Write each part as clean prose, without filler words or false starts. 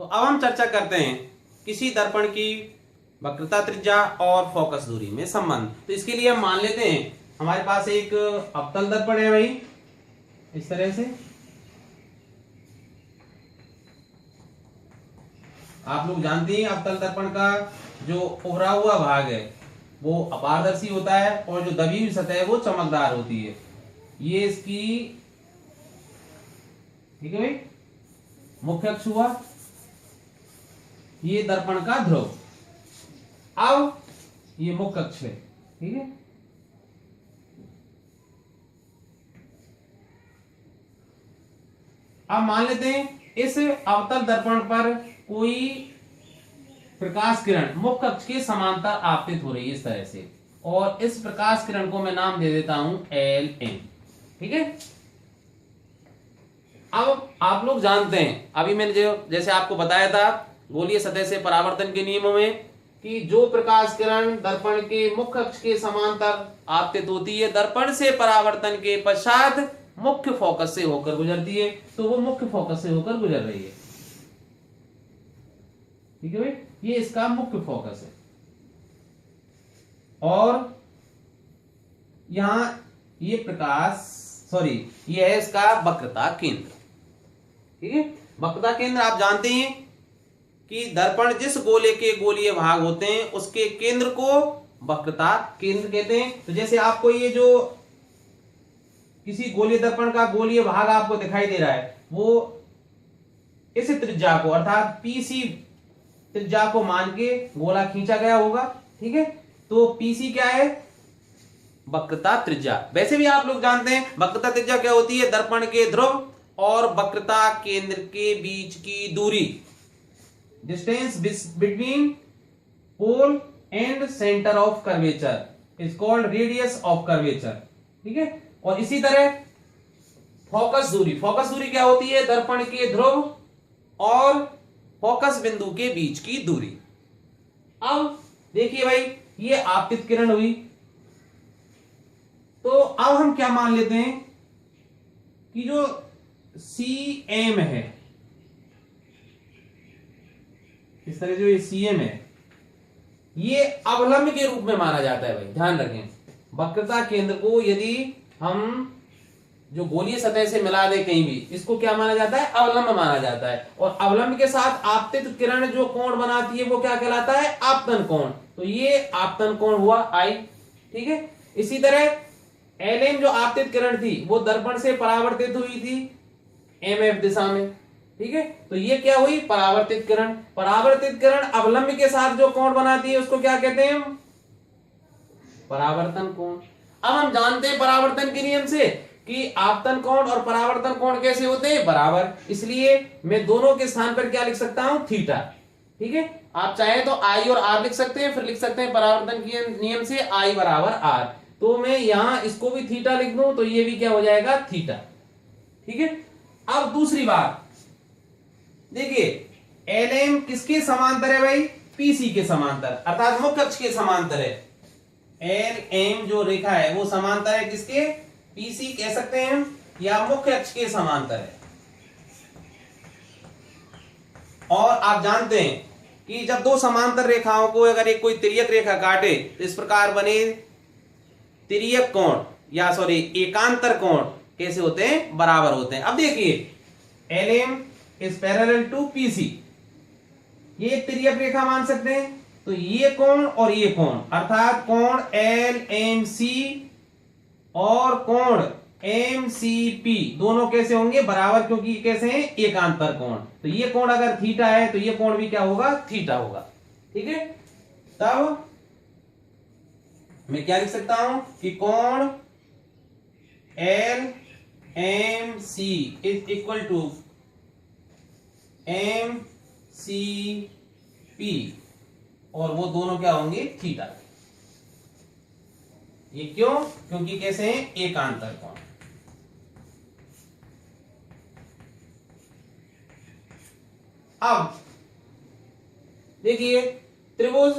अब हम चर्चा करते हैं किसी दर्पण की वक्रता, त्रिज्या और फोकस दूरी में संबंध। तो इसके लिए हम मान लेते हैं हमारे पास एक अवतल दर्पण है भाई, इस तरह से। आप लोग जानते हैं अवतल दर्पण का जो उभरा हुआ भाग है वो अपारदर्शी होता है और जो दबी हुई सतह है वो चमकदार होती है। ये इसकी, ठीक है भाई, मुख्य अक्ष हुआ, ये दर्पण का ध्रुव। अब ये मुख्य अक्ष है, ठीक है। अब मान लेते हैं इस अवतल दर्पण पर कोई प्रकाश किरण मुख्य अक्ष के समांतर आपतित हो रही है इस तरह से, और इस प्रकाश किरण को मैं नाम दे देता हूं LM, ठीक है। अब आप लोग जानते हैं, अभी मैंने जो जैसे आपको बताया था गोलीय सतह से परावर्तन के नियमों में, कि जो प्रकाश किरण दर्पण के मुख्य अक्ष के समांतर आपतित होती है, दर्पण से परावर्तन के पश्चात मुख्य फोकस से होकर गुजरती है, तो वो मुख्य फोकस से होकर गुजर रही है, ठीक है भाई। ये इसका मुख्य फोकस है, और यहां ये प्रकाश, सॉरी, ये है इसका वक्रता केंद्र, ठीक है। वक्रता केंद्र आप जानते हैं कि दर्पण जिस गोले के गोलीय भाग होते हैं उसके केंद्र को वक्रता केंद्र कहते हैं। तो जैसे आपको ये जो किसी गोलीय दर्पण का गोलीय भाग आपको दिखाई दे रहा है, वो इस त्रिज्या को अर्थात PC त्रिज्या को मान के गोला खींचा गया होगा, ठीक है। तो PC क्या है? वक्रता त्रिज्या। वैसे भी आप लोग जानते हैं वक्रता त्रिज्या क्या होती है? दर्पण के ध्रुव और वक्रता केंद्र के बीच की दूरी, distance between pole and centre of curvature is called radius of curvature, ठीक है। और इसी तरह फोकस दूरी, फोकस दूरी क्या होती है? दर्पण के ध्रुव और फोकस बिंदु के बीच की दूरी। अब देखिए भाई, ये आपतित किरण हुई, तो अब हम क्या मान लेते हैं कि जो CM है, इस तरह जो ये CM है, ये अवलंब के रूप में माना जाता है भाई, ध्यान रखें। वक्रता केंद्र को यदि हम जो गोलीय सतह से मिला दे कहीं भी, इसको क्या माना जाता है? अवलंब माना जाता है। और अवलंब के साथ आपतित किरण जो कोण बनाती है वो क्या कहलाता है? आपतन कोण। तो ये आपतन कोण हुआ I, ठीक है। इसी तरह LM जो आपतित किरण थी वो दर्पण से परावर्तित हुई थी MF दिशा में, ठीक है। तो ये क्या हुई? परावर्तित किरण। परावर्तित किरण अवलंब के साथ जो कोण बनाती है उसको क्या कहते हैं? परावर्तन कोण। अब हम जानते हैं परावर्तन के नियम से कि आपतन कोण और परावर्तन कोण कैसे होते हैं? बराबर। इसलिए मैं दोनों के स्थान पर क्या लिख सकता हूं? थीटा, ठीक है। आप चाहे तो I और R लिख सकते हैं, फिर लिख सकते हैं परावर्तन के नियम से I बराबर R। तो मैं यहां इसको भी थीटा लिख दूं तो ये भी क्या हो जाएगा? थीटा, ठीक है। अब दूसरी बात देखिए, LM किसके समांतर है भाई? PC के समांतर, अर्थात मुख्य अक्ष के समांतर है। LM जो रेखा है वो समांतर है किसके? PC कह सकते हैं या मुख्य अक्ष के समांतर है। और आप जानते हैं कि जब दो समांतर रेखाओं को अगर एक कोई तिर्यक रेखा काटे तो इस प्रकार बने तिर्यक कोण या सॉरी एकांतर कोण कैसे होते हैं? बराबर होते हैं। अब देखिए, LM is parallel to PC, ये एक तिर्यक रेखा मान सकते हैं। तो ये कोण और ये कोण, अर्थात कोण LMC और कोण MCP दोनों कैसे होंगे? बराबर, क्योंकि कैसे हैं? एकांतर कोण। तो ये कोण अगर थीटा है तो ये कोण भी क्या होगा? थीटा होगा, ठीक है। तब मैं क्या लिख सकता हूं कि कोण LMC is equal to MCP, और वो दोनों क्या होंगे? थीटा। ये क्यों? क्योंकि कैसे हैं? एकांतर कोण। अब देखिए, त्रिभुज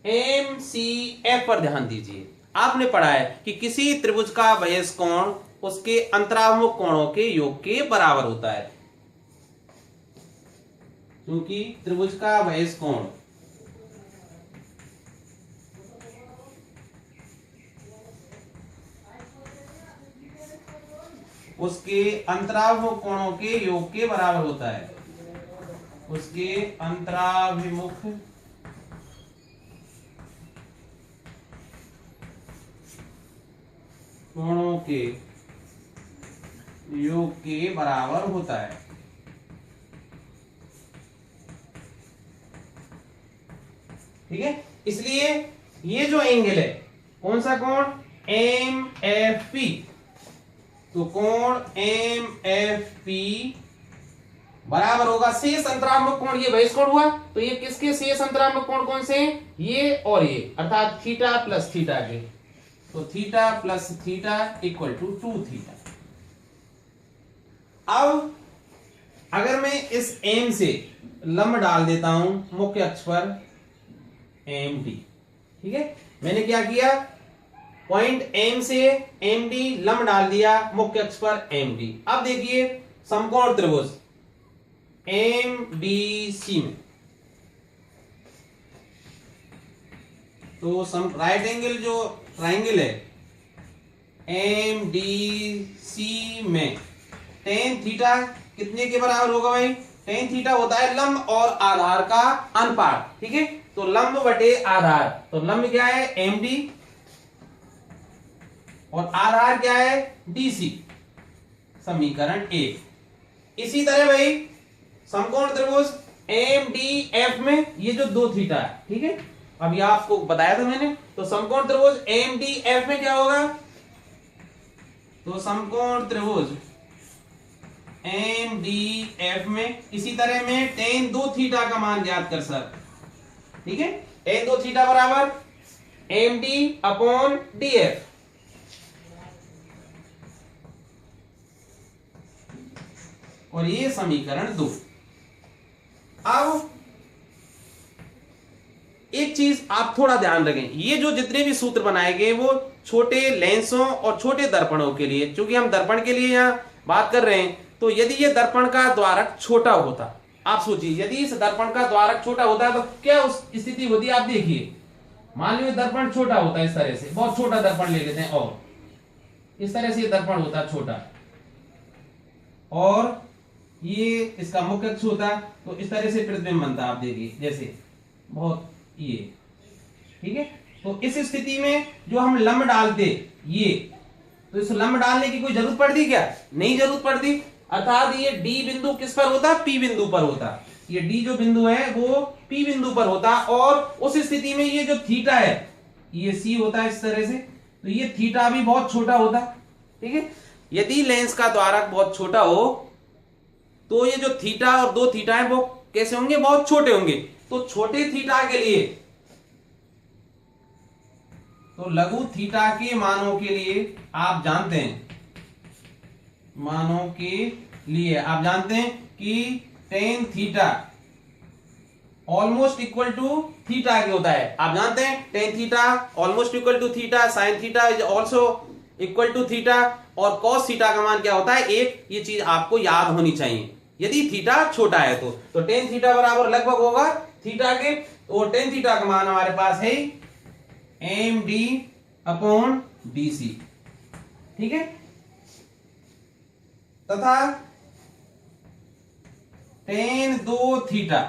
MCF पर ध्यान दीजिए। आपने पढ़ा है कि किसी त्रिभुज का बहिष्ठ कोण उसके अंतराभिमुख कोणों के योग के बराबर होता है। क्योंकि त्रिभुज का बहिष कोण उसके अंतराभिमुख कोणों के योग के बराबर होता है। उसके अंतराभिमुख कोणों के योग के बराबर होता है। ठीक है, इसलिए ये जो एंगल है कौन सा कोण, एम एफ पी, तो कोण एम एफ पी बराबर होगा शेष अंतराभिमुख कोण, ये बहिष कोण हुआ, तो ये किसके शेष अंतराभिमुख कोण कौन से, ये और ये, अर्थात थीटा प्लस थीटा के, तो theta plus theta equal to 2 theta. अब अगर मैं इस एम से लंब डाल देता हूं मुख्य अक्ष पर एम डी, ठीक है, मैंने क्या किया, पॉइंट एम से एम डी लंब डाल दिया मुख्य अक्ष पर एम डी। अब देखिए समकोण त्रिभुज एम डी सी में, तो राइट एंगल जो ट्राइंगल है एम डी सी में टेन थीटा कितने के बराबर होगा भाई, टेन थीटा होता है लंब और आधार का अनुपात। ठीक है, तो लंब बटे आधार, तो लंब क्या है एम डी और आधार क्या है डीसी, समीकरण 1। इसी तरह भाई समकोण त्रिभुज एम डी एफ में ये जो 2 थीटा है, ठीक है, अभी आपको बताया था मैंने, तो समकोण त्रिभुज एम डी एफ में क्या होगा, तो समकोण त्रिभुज एम डी एफ में इसी तरह में टेन 2 थीटा का मान ज्ञात कर सर। ठीक है, टेन 2 थीटा बराबर M D upon D F, और ये समीकरण 2। अब एक चीज आप थोड़ा ध्यान रखें, ये जो जितने भी सूत्र बनाए गए वो छोटे लेंसों और छोटे दर्पणों के लिए, क्योंकि हम दर्पण के लिए यहां बात कर रहे हैं, तो यदि ये दर्पण का द्वारक छोटा होता, आप सोचिए यदि इस दर्पण का द्वारक छोटा होता है तो क्या उस स्थिति होती है, आप देखिए, मान लो दर्पण छोटा होता है इस तरह से, बहुत छोटा दर्पण ले लेते हैं और इस तरह से दर्पण होता है छोटा, और ये इसका मुख्य अक्ष होता, तो इस तरह से प्रतिबिंब बनता, आप देखिए जैसे बहुत ये, ठीक है, तो इस स्थिति में जो हम लंब डालते ये, तो इस लंब डालने की कोई जरूरत पड़ती क्या, नहीं जरूरत पड़ती, अर्थात ये डी बिंदु किस पर होता, पी बिंदु पर होता, ये डी जो बिंदु है वो पी बिंदु पर होता, और उस स्थिति में ये जो थीटा है ये सी होता है इस तरह से, तो ये थीटा भी बहुत छोटा होता। ठीक है, यदि लेंस का द्वारक बहुत छोटा हो तो ये जो थीटा और 2 थीटा है वो कैसे होंगे, बहुत छोटे होंगे, तो छोटे थीटा के लिए, तो लघु थीटा के मानों के लिए आप जानते हैं, मानों के लिए आप जानते हैं कि tan theta almost equal to theta के होता है, आप जानते हैं tan theta almost equal to theta, sine theta is also equal to theta, और कॉस थीटा का मान क्या होता है 1, ये चीज आपको याद होनी चाहिए यदि थीटा छोटा है तो टेन थीटा बराबर लगभग होगा थीटा के, तो टेन थीटा का मान हमारे पास है M D upon D C. ठीक है, तथा टेन 2 थीटा,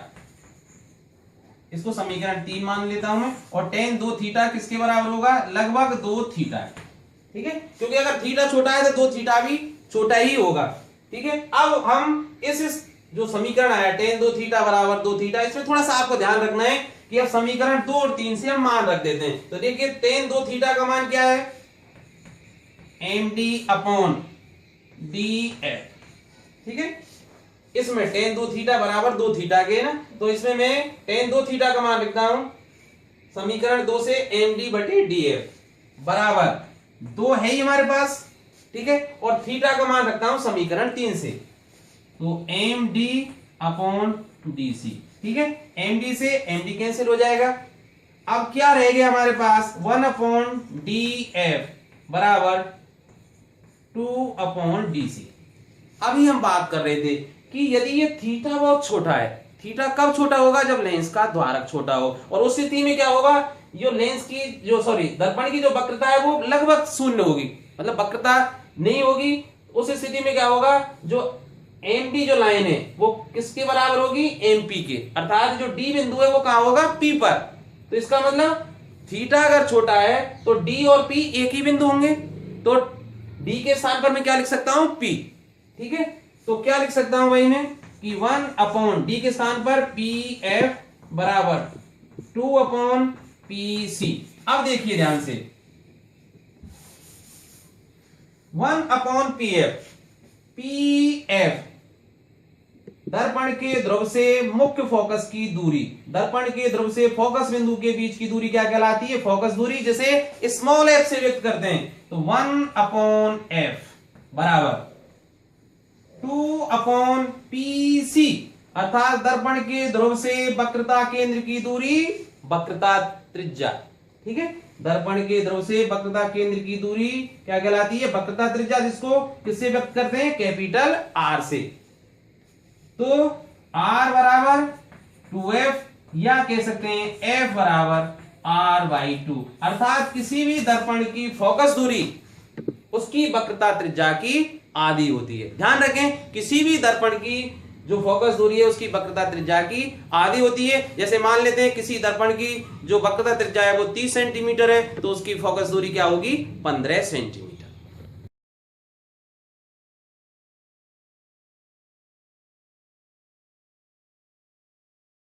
इसको समीकरण 3 मान लेता हूं मैं, और टेन 2 थीटा किसके बराबर होगा, लगभग 2 थीटा। ठीक है, क्योंकि अगर थीटा छोटा है तो 2 थीटा भी छोटा ही होगा। ठीक है, अब हम इस जो समीकरण आया टेन 2 थीटा बराबर 2 थीटा, इसमें थोड़ा सा आपको ध्यान रखना है कि अब समीकरण 2 और 3 से हम मान रख देते हैं, तो देखिए टेन 2 थीटा का मान क्या है, M D upon D F. ठीक है, इसमें टेन 2 थीटा बराबर 2 थीटा के ना, तो इसमें मैं टेन 2 थीटा का मान लिखता हूं समीकरण 2 से एम डी बटे डी एफ बराबर 2 है ही हमारे पास। ठीक है, और थीटा का मान रखता हूं समीकरण 3 से, तो M D upon D C. ठीक है, एम डी से एम डी कैंसिल हो जाएगा, अब क्या रह गया हमारे पास 1 अपॉन डी एफ बराबर 2 अपॉन डी सी। अभी हम बात कर रहे थे कि यदि ये थीटा बहुत छोटा है, थीटा कब छोटा होगा? जब लेंस का द्वारक छोटा हो। और उस स्थिति में क्या होगा? जो लेंस की जो दर्पण की जो वक्रता है वो लगभग शून्य होगी, मतलब वक्रता नहीं होगी। उस स्थिति में क्या होगा? जो एमडी जो लाइन है वो किसके बराबर होगी? एमपी के, अर्थात जो डी बिंदु है वो कहां होगा? पी पर। तो इसका मतलब थीटा अगर छोटा है तो डी और पी एक ही बिंदु होंगे। तो डी के स्थान पर मैं क्या लिख सकता हूं? पी। ठीक है, तो क्या लिख सकता हूं भाई मैं कि 1/डी के स्थान पर पी एफ बराबर 2/पी सी। अब देखिए ध्यान से, 1/पी एफ दर्पण के ध्रुव से मुख्य फोकस की दूरी, दर्पण के ध्रुव से फोकस बिंदु के बीच की दूरी क्या कहलाती है? फोकस दूरी, जिसे स्मॉल एफ से व्यक्त करते हैं। तो 1/f बराबर 2/pc, अर्थात दर्पण के ध्रुव से वक्रता केंद्र की दूरी, वक्रता त्रिज्या। ठीक है, दर्पण के ध्रुव से वक्रता केंद्र की दूरी क्या कहलाती है? वक्रता त्रिज्या, जिसको किससे व्यक्त करते हैं? कैपिटल आर से। तो r बराबर 2f, या कह सकते हैं f बराबर r/2, अर्थात किसी भी दर्पण की फोकस दूरी उसकी वक्रता त्रिज्या की आधी होती है। ध्यान रखें, किसी भी दर्पण की जो फोकस दूरी है उसकी वक्रता त्रिज्या की आधी होती है। जैसे मान लेते हैं किसी दर्पण की जो वक्रता त्रिज्या है वो 30 सेंटीमीटर है, तो उसकी फोकस दूरी क्या होगी? 15 सेंटीमीटर।